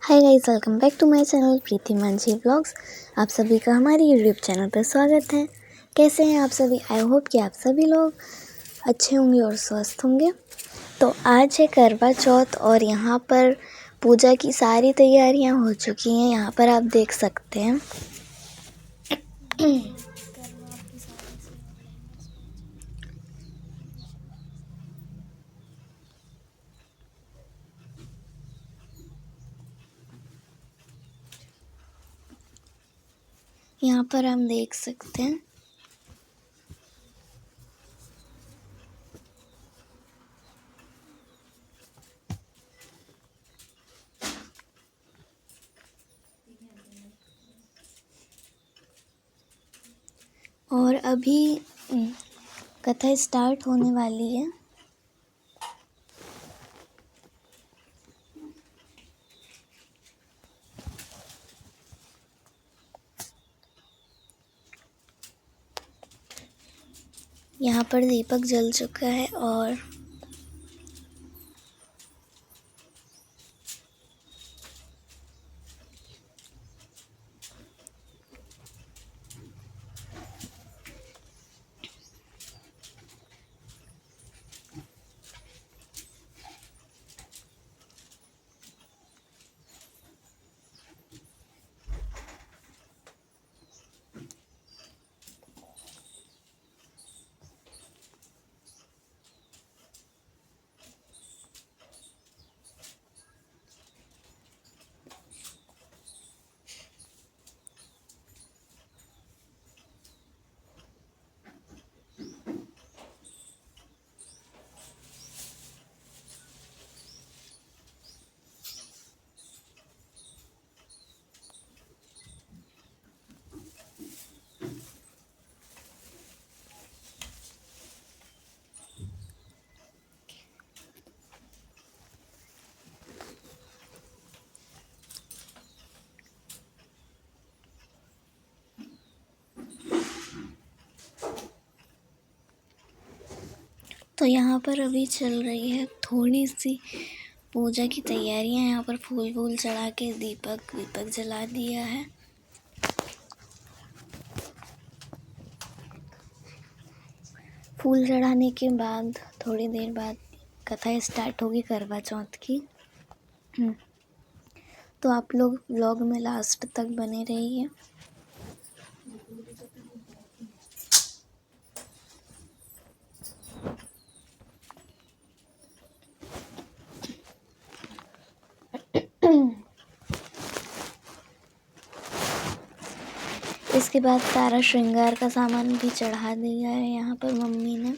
Hi guys, welcome back to my channel Preeti Manjhi vlogs. आप सभी का हमारे यूट्यूब चैनल पर स्वागत है। कैसे हैं आप सभी? आई होप कि आप सभी लोग अच्छे होंगे और स्वस्थ होंगे। तो आज है करवा चौथ और यहाँ पर पूजा की सारी तैयारियाँ हो चुकी हैं। यहाँ पर आप देख सकते हैं। यहाँ पर हम देख सकते हैं। और अभी कथा स्टार्ट होने वाली है। यहाँ पर दीपक जल चुका है और तो यहाँ पर अभी चल रही है थोड़ी सी पूजा की तैयारियां। यहाँ पर फूल वूल चढ़ा के दीपक वीपक जला दिया है। फूल चढ़ाने के बाद थोड़ी देर बाद कथा स्टार्ट होगी करवा चौथ की। तो आप लोग व्लॉग में लास्ट तक बने रहिए। इसके बाद सारा श्रृंगार का सामान भी चढ़ा दिया है यहाँ पर मम्मी ने।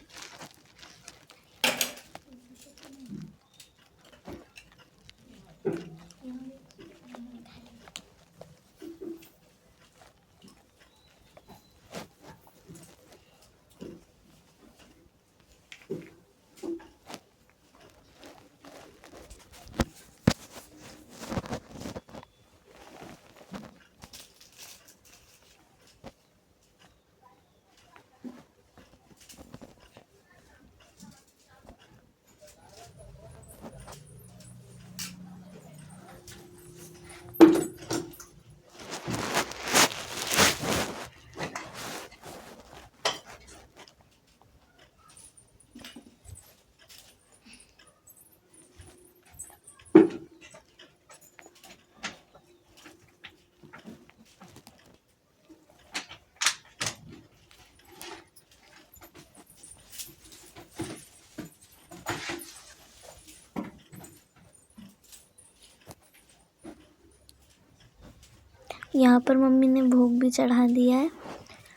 यहाँ पर मम्मी ने भोग भी चढ़ा दिया है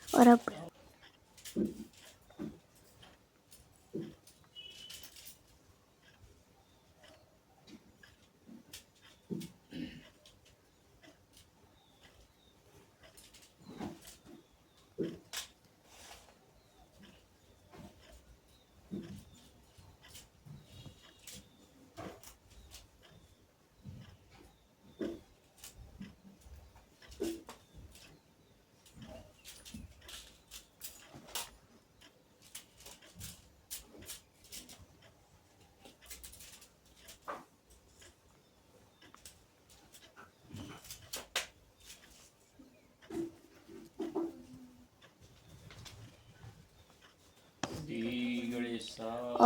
और अब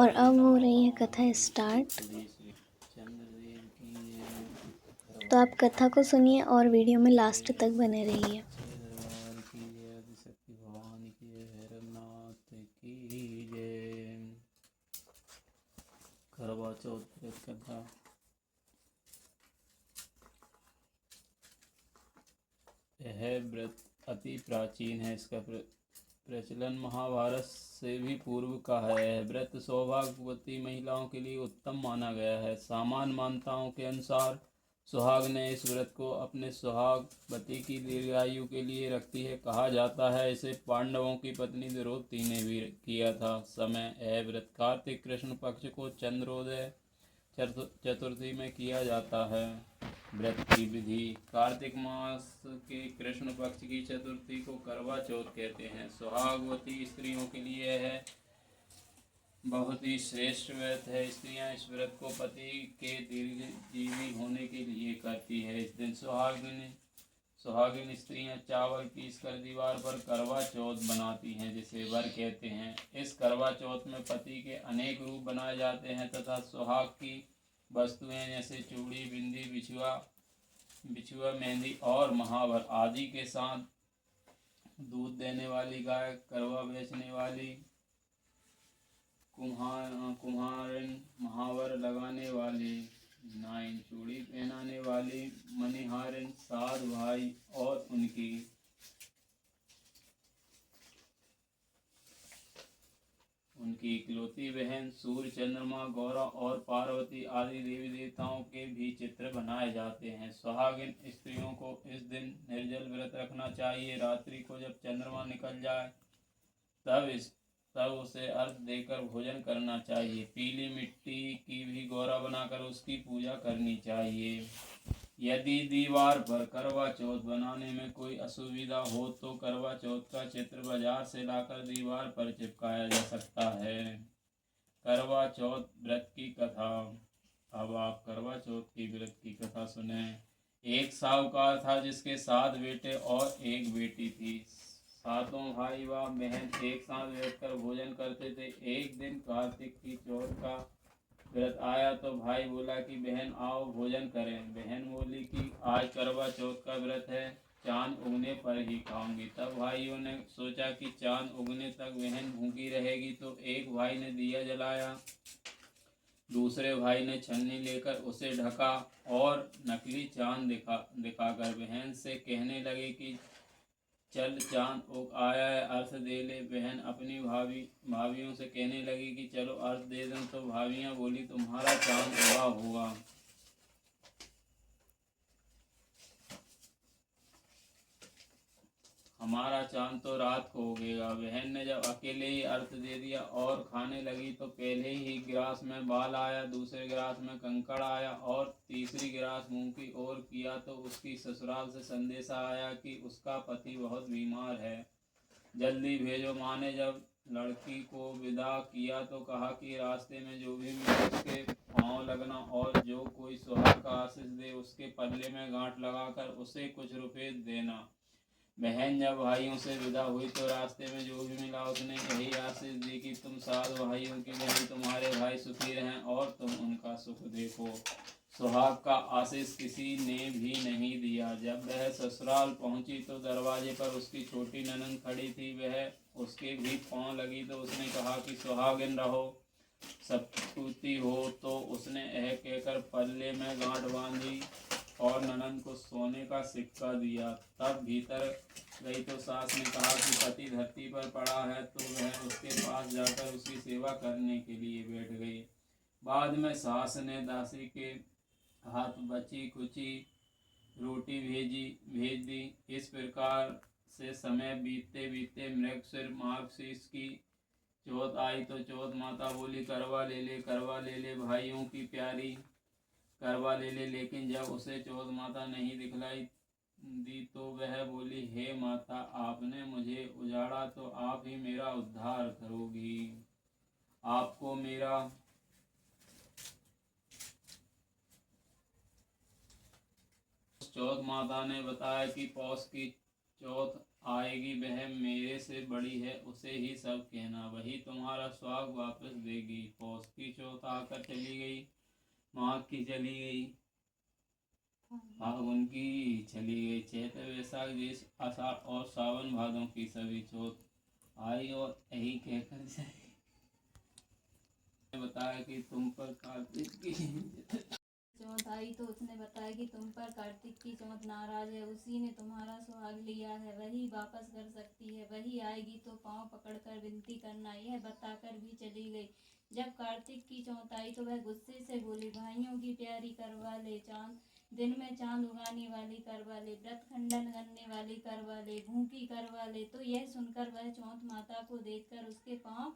और अब हो रही है कथा स्टार्ट। तो आप कथा को सुनिए और वीडियो में लास्ट तक बने रहिए। करवा चौथ व्रत कथा। यह व्रत अति प्राचीन है। इसका प्रचलन महाभारत से भी पूर्व का है। यह व्रत सौभाग्यवती महिलाओं के लिए उत्तम माना गया है। सामान्य मान्यताओं के अनुसार सुहाग ने इस व्रत को अपने सुहागवती की दीर्घायु के लिए रखती है। कहा जाता है इसे पांडवों की पत्नी द्रौपदी ने भी किया था। समय यह व्रत कार्तिक कृष्ण पक्ष को चंद्रोदय चतुर्थी में किया जाता है। व्रत की विधि। कार्तिक मास के कृष्ण पक्ष की चतुर्थी को करवा चौथ कहते हैं। सुहागवती स्त्रियों के लिए यह बहुत ही श्रेष्ठ व्रत है। स्त्रियां इस व्रत को पति के दीर्घजीवी होने के लिए करती है। इस दिन सुहागिन स्त्रियां चावल पीस कर दीवार पर करवा चौथ बनाती हैं, जिसे वर कहते हैं। इस करवा चौथ में पति के अनेक रूप बनाए जाते हैं तथा सुहाग की वस्तुएं जैसे चूड़ी, बिंदी, बिछुआ, मेहंदी और महावर आदि के साथ दूध देने वाली गाय, करवा बेचने वाली कुम्हारिन, महावर लगाने वाली नाइन, चूड़ी पहनाने वाली मणिहारिन, साध भाई और उनकी इकलौती बहन, सूर्य, चंद्रमा, गौरा और पार्वती आदि देवी देवताओं के भी चित्र बनाए जाते हैं। सुहागिन स्त्रियों को इस दिन निर्जल व्रत रखना चाहिए। रात्रि को जब चंद्रमा निकल जाए तब उसे अर्घ देकर भोजन करना चाहिए। पीली मिट्टी की भी गौरा बनाकर उसकी पूजा करनी चाहिए। यदि दीवार पर करवा चौथ बनाने में कोई असुविधा हो तो करवा चौथ का चित्र बाजार से लाकर दीवार पर चिपकाया जा सकता है। करवा चौथ व्रत की कथा। अब आप करवा चौथ की व्रत की कथा सुने। एक साहूकार था जिसके 7 बेटे और एक बेटी थी। सातों भाई व बहन एक साथ बैठकर भोजन करते थे। एक दिन कार्तिक की चौथ का व्रत आया तो भाई बोला कि बहन आओ भोजन करें। बहन बोली कि आज करवा चौथ का व्रत है, चांद उगने पर ही खाऊंगी। तब भाइयों ने सोचा कि चांद उगने तक बहन भूखी रहेगी, तो एक भाई ने दिया जलाया, दूसरे भाई ने छन्नी लेकर उसे ढका और नकली चांद दिखाकर बहन से कहने लगे कि चल चांद उग आया है, अर्थ दे ले। बहन अपनी भाभियों से कहने लगी कि चलो अर्थ दे दें, तो भाभियां बोली तुम्हारा चांद उगा होगा। हमारा चांद तो रात को उगेगा। बहन ने जब अकेले ही अर्थ दे दिया और खाने लगी तो पहले ही गिलास में बाल आया, दूसरे गिलास में कंकड़ आया और तीसरी गिलास मुंह की ओर किया तो उसकी ससुराल से संदेशा आया कि उसका पति बहुत बीमार है, जल्दी भेजो। माँ ने जब लड़की को विदा किया तो कहा कि रास्ते में जो भी मिले उसके पाँव लगना और जो कोई सुहाग का आशीष दे उसके पल्ले में गांठ लगाकर उसे कुछ रुपए देना। बहन जब भाइयों से विदा हुई तो रास्ते में जो भी मिला उसने यही आशीष दी कि तुम 7 भाइयों की बहन, तुम्हारे भाई सुखी रहें और तुम उनका सुख देखो। सुहाग का आशीष किसी ने भी नहीं दिया। जब वह ससुराल पहुंची तो दरवाजे पर उसकी छोटी ननद खड़ी थी। वह उसके भी पाँव लगी तो उसने कहा कि सुहागिन रहो, सपूती हो। तो उसने यह कहकर पल्ले में गांठ बांधी और ननद को सोने का सिक्का दिया। तब भीतर गई तो सास ने कहा कि पति धरती पर पड़ा है, तो वह उसके पास जाकर उसकी सेवा करने के लिए बैठ गई। बाद में सास ने दासी के हाथ बची कुची रोटी भेज दी। इस प्रकार से समय बीतते बीतते मृगशिर मार्गशीर्ष की चौथ आई तो चौथ माता बोली करवा ले ले भाइयों की प्यारी, करवा ले ले। लेकिन जब उसे चौथ माता नहीं दिखलाई दी तो वह बोली, हे माता, आपने मुझे उजाड़ा तो आप ही मेरा उद्धार करोगी। आपको मेरा चौथ माता ने बताया कि पौष की चौथ आएगी वह मेरे से बड़ी है, उसे ही सब कहना, वही तुम्हारा सुहाग वापस देगी। पौष की चौथ आकर चली गई, माघ की चली गई, फागुन की चली गई, चैत्र वैशाख ज्येष्ठ आषाढ़ और सावन भादों की सभी चौथ आई और यही कहकर चली। बताया कि तुम पर कार्तिक की चौथ आई तो उसने बताया कि तुम पर कार्तिक की चौथ नाराज है, उसी ने तुम्हारा सुहाग लिया है, वही वापस कर सकती है, वही आएगी तो पांव पकड़कर विनती करना, यह बताकर भी चली गई। जब कार्तिक की चौथ आई तो वह गुस्से से बोली, भाइयों की प्यारी करवा ले, चांद दिन में चांद उगाने वाली करवा ले, व्रत खंडन करने वाली करवा ले, भूखी करवा ले। तो यह सुनकर वह चौथ माता को देखकर उसके पांव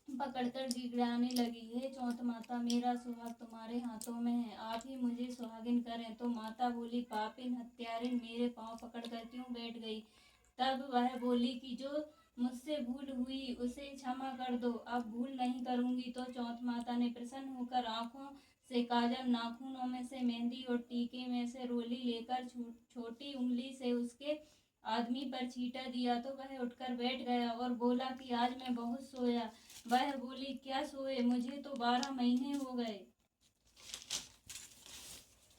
पकड़कर गिड़गिड़ाने लगी, हे चौथ माता, मेरा सुहाग तुम्हारे हाथों में है, आप ही मुझे सुहागिन करें। तो माता बोली, पापिन हत्यारिन, मेरे पांव पकड़कर क्यों बैठ गई? तब वह बोली कि जो मुझसे भूल हुई उसे क्षमा कर दो, अब भूल नहीं करूंगी। तो चौथ माता ने प्रसन्न होकर आंखों से काजल, नाखूनों में से मेहंदी और टीके में से रोली लेकर छोटी उंगली से उसके आदमी पर छींटा दिया। तो वह उठकर बैठ गया और बोला कि आज मैं बहुत सोया। वह बोली, क्या सोए, मुझे तो 12 महीने हो गए।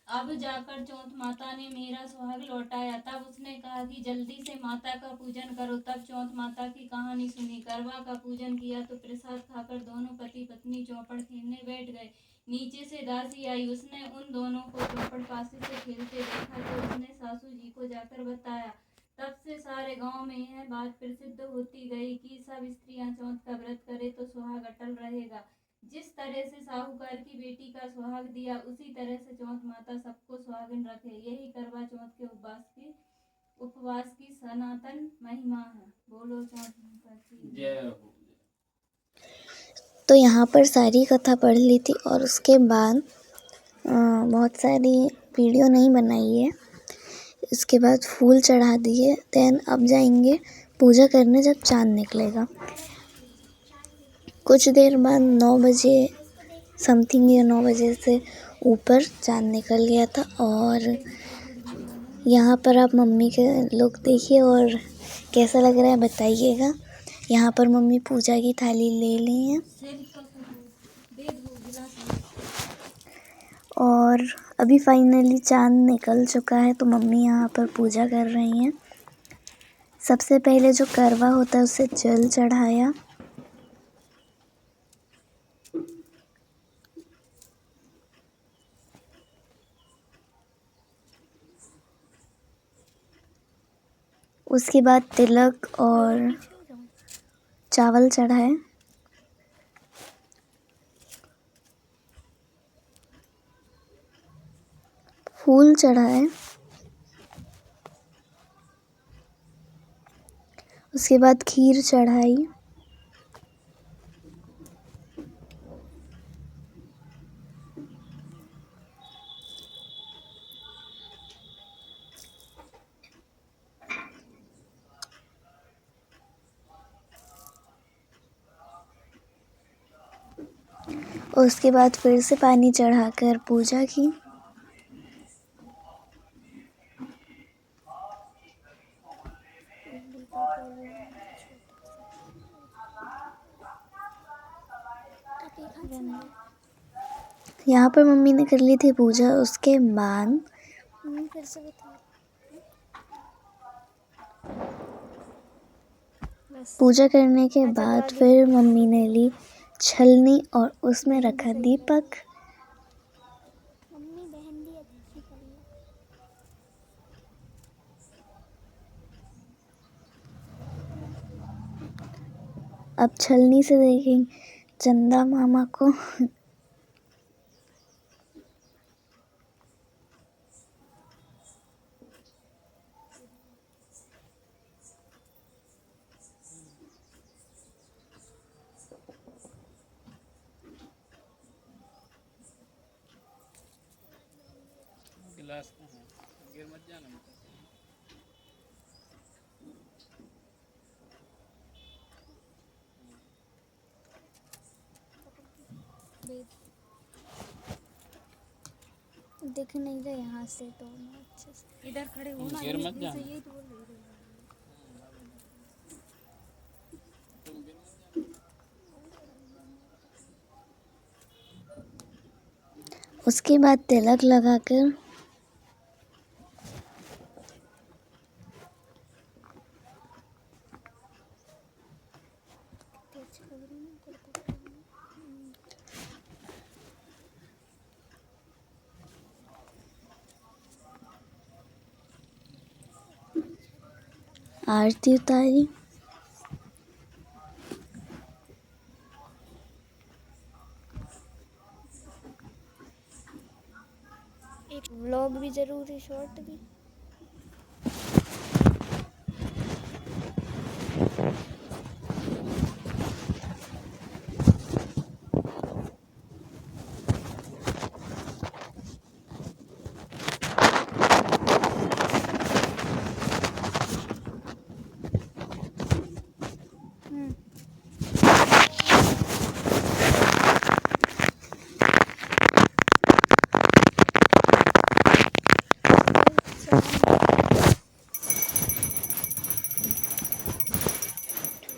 अब जाकर चौथ माता ने मेरा सुहाग लौटाया। तब उसने कहा कि जल्दी से माता का पूजन करो। तब चौथ माता की कहानी सुनी, करवा का पूजन किया तो प्रसाद खाकर दोनों पति पत्नी चौपड़ खेलने बैठ गए। नीचे से दासी आई, उसने उन दोनों को चौपड़ पासे से खेलते देखा तो उसने सासू जी को जाकर बताया। तब से सारे गांव में यह बात प्रसिद्ध होती गई कि सब स्त्रियां चौथ का व्रत करे तो सुहाग अटल रहेगा। जिस तरह से साहूकार की बेटी का सुहाग दिया, उसी तरह से चौथ माता सबको सुहागिन रखे, यही करवा चौथ के उपवास की सनातन महिमा है। बोलो चौथ माता की जय हो। तो यहाँ पर सारी कथा पढ़ ली थी और उसके बाद बहुत सारी वीडियो नहीं बनाई है। इसके बाद फूल चढ़ा दिए, देन अब जाएंगे पूजा करने जब चांद निकलेगा। कुछ देर बाद 9 बजे समथिंग या 9 बजे से ऊपर चांद निकल गया था। और यहाँ पर आप मम्मी के लुक देखिए और कैसा लग रहा है बताइएगा। यहाँ पर मम्मी पूजा की थाली ले ली हैं और अभी फाइनली चांद निकल चुका है तो मम्मी यहाँ पर पूजा कर रही हैं। सबसे पहले जो करवा होता है उसे जल चढ़ाया, उसके बाद तिलक और चावल चढ़ाए, फूल चढ़ाए, उसके बाद खीर चढ़ाई, और उसके बाद फिर से पानी चढ़ाकर पूजा की। यहाँ पर मम्मी ने कर ली थी पूजा। उसके बाद पूजा करने के बाद फिर मम्मी ने ली छलनी और उसमें रखा दीपक। अब छलनी से देखेंगे चंदा मामा को। गिलास कहाँ है? गिर मत जाना। दिख नहीं रहा यहाँ से तो अच्छे से। इधर खड़े हो ना, गिर मत जाना। यही तो बोल रही हूँ। उसके बाद तिलक लगाकर आरती उतारी। एक व्लॉग भी जरूरी, शॉर्ट भी।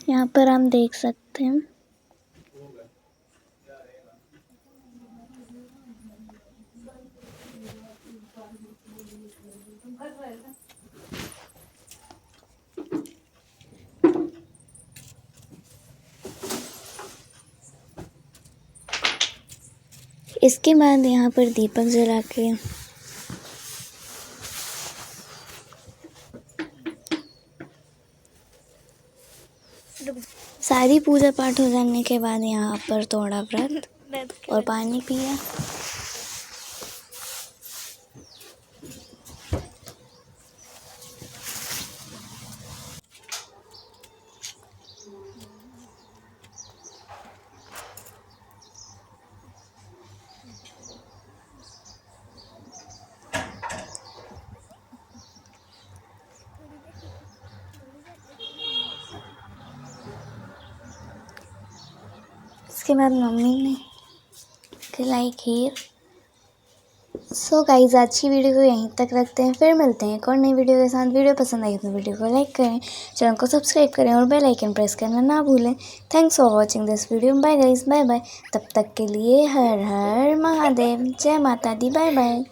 यहाँ पर हम देख सकते हैं इसके बाद यहाँ पर दीपक जला के सारी पूजा पाठ हो जाने के बाद यहाँ पर थोड़ा व्रत और पानी पिया। इसके बाद मम्मी ने खिलाई खीर। सो गाइस, आज की वीडियो को यहीं तक रखते हैं, फिर मिलते हैं एक और नई वीडियो के साथ। वीडियो पसंद आई तो वीडियो को लाइक करें, चैनल को सब्सक्राइब करें और बेल आइकन प्रेस करना ना भूलें। Thanks for watching this video. Bye guys, bye bye. तब तक के लिए हर हर महादेव, जय माता दी, बाय बाय।